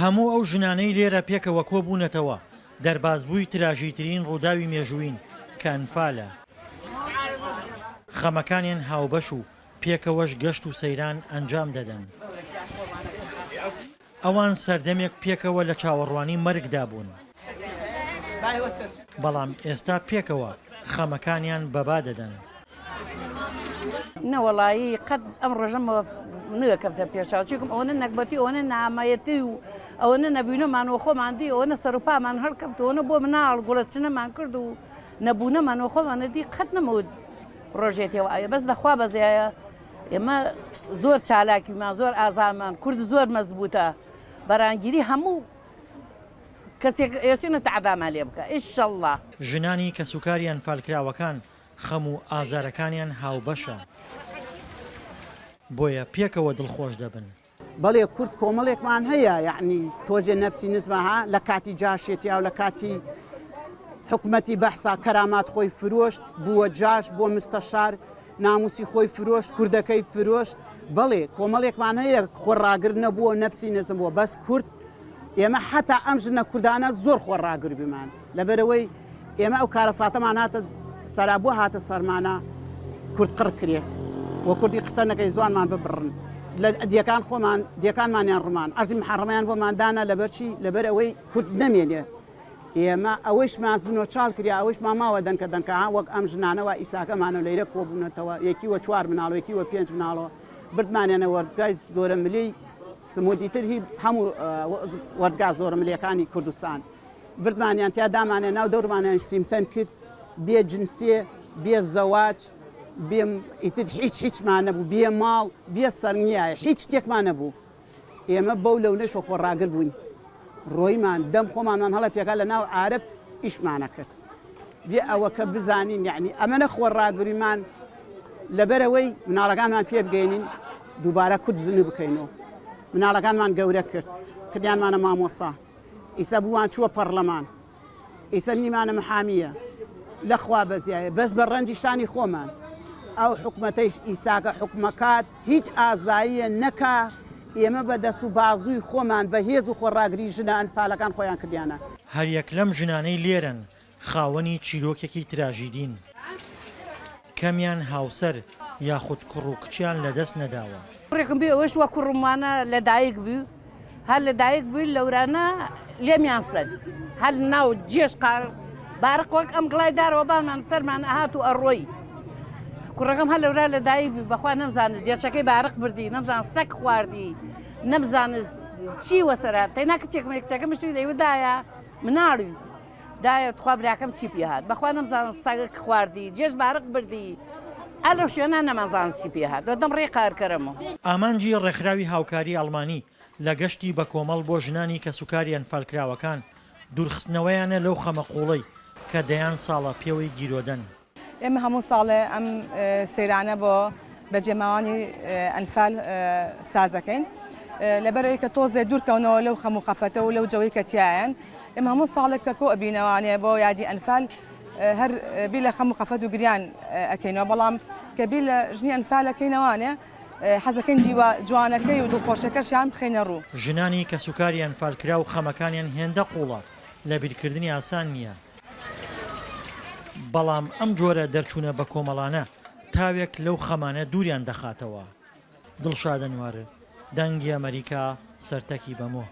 هەموو ئەو ژنانەی لێرە پێکەوە کۆبوونەتەوە دەربازبووی تراژیترین ڕووداوی مێژووین کە ئەنفالە. خەمەکانیان هاوبەش و پێکەوەش گەشت و سەیران ئەنجام دەدەن. ئەوان سەردەمێک پێکەوە لە چاوەڕوانی مەرگدا بوون، بەڵام ئێستا پێکەوە خەمەکانیان بەبا دەدەن. نەوەڵایی قەت ئەم ڕۆژەمەوە نەکەفتە پێشاو چیکم ئەوەنە نەکبەتی ئەوەنە نامایەتی و ئەوەنە نەبوونەمانەوە خۆماندی ئەوەنە سەرپامان هەرکەفتەوەنە بۆ مناڵ گوڵە چنەمان کرد و نەبوونەمانەوە خۆمانەدی قەت نەمەوت ڕۆژێتەوە ئایا بەس لەخوا بەزایە ئێمە زۆر چالاکیمان زۆر ئازامان کورد زۆر مەزبوطە بەرانگیری هەموو کەسێک ئێسێنە تەعدامان لێ بکە ئینشەڵڵا. ژنانی کە سوکاریان فالکراوەکان خەم و ئازارەکانیان هاوبەشە، بۆیە پێکەوە دڵخۆش دەبن. بەڵێ کورد کۆمەڵێکمان هەیە یعنی تۆزێ نەفسی نزمەها لە کاتی جاشێتیا و لە کاتی حکومەتی بەحسا کەرامات خۆی فرۆشت بووە جاش بۆ مستەشار ناموسی خۆی فرۆشت کوردەکەی فرۆشت. بەڵێ کۆمەڵێکمان هەیە خۆڕاگر نەبووە نەفسی نزم بووە بەس کورد ئێمە حتا ئەم ژنە کوردانە زۆر خۆڕاگر بیمان لەبەرەوەی ئێمە ئەو کارەساتەمان هاتە سەرابووە هاتە سەرمانە کورد قڕ کرێ وە کوردی قسە نەکەی زوانمان ببڕن لە دیەکان خۆمان دیەکانمانیان ڕمان ئەرزی محەڕەمەیان بۆماندانە لەبەرچی لەبەر ئەوەی کورد نەمێنێ ئێمە ئەوەیشمان زنۆ چاڵ کریا ئەوەش ماماوە دەنکە دەنکە وەک ئەم ژنانەوە ئیساکەمانە لەیرە کۆبوونەتەوە یەکیوە 4 مناڵ یەکیوە 5 مناڵەوە بردمانیانە وەردگای زۆرە ملی سمودیتر هی هەموو وەردگا زۆرە ملیەکانی کوردستان بردمانیان تیا دامانێ ناو دەورمانیان سیمتەن کرد بێ جنسێ بێ زەواج بێم ئیتر هیچمان نەبوو بێ ماڵ بێ سەرنیایە هیچ شتێکمان نەبوو. ئێمە بەو لەونەشە خۆڕاگر بووین ڕۆیمان دەم خۆمانمان هەڵە پێکا لە ناو عارب ئیشمانە کرد بێ ئەوە کە بزانین یعنی ئەمەنە خۆڕاگریمان لەبەرەوەی مناڵەکانمان پێ بگەینین دووبارە کورد زنی بکەینەوە. مناڵەکانمان گەورە کرد کردیانمانە مامۆسا ئیسا بووان چووە پەرلەمان ئیسا نیمانە محامیە لەخوا بەزیایە بەس بە ڕەنجی شانی خۆمان ئەو حکومەتەیش ئیساکە حکومەکات هیچ ئازاییە نەکا ئێمە بە دەست و بازووی خۆمان بە هێز و خۆڕاگری ژنە ئەنفالەکان خۆیان کردیانە. هەریەک لەم ژنانەی لێرن خاوەنی چیرۆکێکی تراژیدین، کەمیان هاوسەر یاخود کوڕ و کچیان لەدەست نەداوە. ڕێکم بێ ئەوەش وە کوڕمانە لەدایک بوو هەر لەدایک بووی لەورانە لێمیان سەر هەر ناو جێش قار بارق وەک ئەم گڵای دارەوە بامان سەرمان ئاهات و ئەڕۆی کوڕەکەم هەر لەورا لەدایک بوو بەخوا نەمزانست جێشەکەی بارق بردی نەمزان سەک خواردی نەمزانست چی وەسەرات تەینا کچێکم یەکچەکەم شتی دەیوەدایە مناڵی دایە تخوا براکەم چی پێ هات بەخوا نەمزانست سەگک خواردی جێش بارق بردی ئەلە شوێنە نەمەزانست چی پێ هات دەم ڕێ قارکەرەمەوە. ئامانجی ڕێکخراوی هاوکاری ئەڵمانی لە گەشتی بە کۆمەڵ بۆ ژنانی کە سوکاریان فالکراوەکان دوورخستنەوەیانە لەو خەمەقوڵەی کە دەیان ساڵە پێوەی گیرۆدەن. ئێمە هەموو ساڵێ ئەم سەیرانە بۆ بەجێماوانی ئەنفال سازەکەین لەبەرەوەی کە تۆزێ دوورکەونەوە لەو خەم و خەفەتە و لەو جەوەی کە تیایەن ئێمە هەموو ساڵێک کە کۆ ئەبینەوانێ بۆ یادی ئەنفال هەر بی لە خەم و خەفەت و گریان ئەەکەینەوە بەڵام کە بی لە ژنی ئەنفالەکەینەوانێ حەزەکەن جوانەکەی و دڵخۆشەکەشیان بخەینە ڕوو. ژنانی کە سوکاریان فالکرا و خەمەکانیان هێندە قوڵە لە بیرکردنی ئاسان نییە، بەڵام ئەم جۆرە دەرچوونە بە کۆمەڵانە تاوێک لەو خەمانە دووریان دەخاتەوە. دڵشادە نوارە، دەنگی ئەمریکا سەرتەکی بەمۆ.